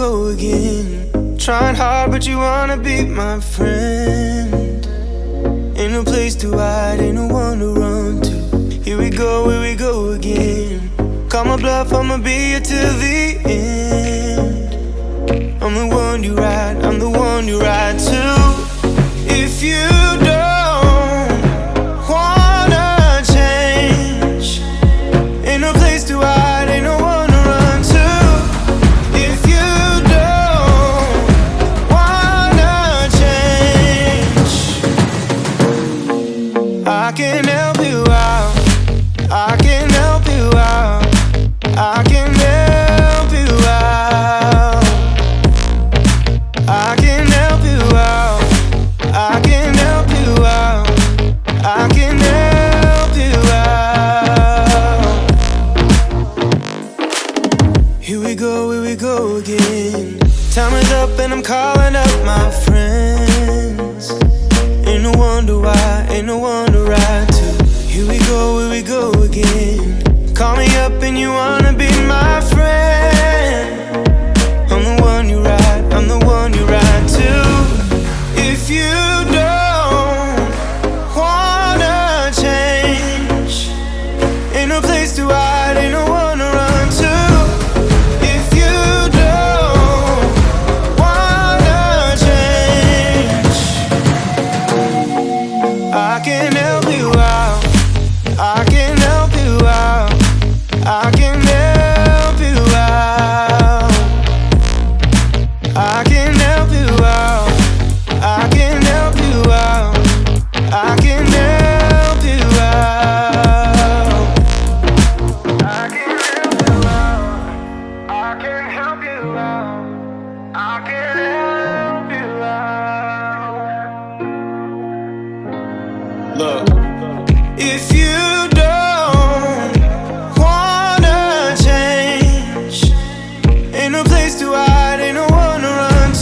go again. Trying hard, but you wanna be my friend. Ain't no place to hide, ain't no one to run to. Here we go again. Call my bluff, I'ma be here till the end. I'm the one you ride, I'm the one you ride to. If you don't wanna change, ain't no place to hide, ain't no one to run to. If you don't wanna change, I can help you out, I can help you out, I can help you out, I can help you out, I can help you out, I can help you out. Here we go again. Time is up and I'm calling up my friends. Ain't no wonder why, ain't no one to ride to. Here we go again. Call me up and you wanna be my friend. I'm the one you ride, I'm the one you ride to. If you don't wanna change, ain't no place to hide, ain't no one to run to. If you don't wanna change, I can help you out, I can help you out, I can help you out, I can help you out, I can help you out, I can help you out, I can help you out, I can help you out, I can help you out. Look, if you don't wanna change, ain't no place to hide, ain't no one to run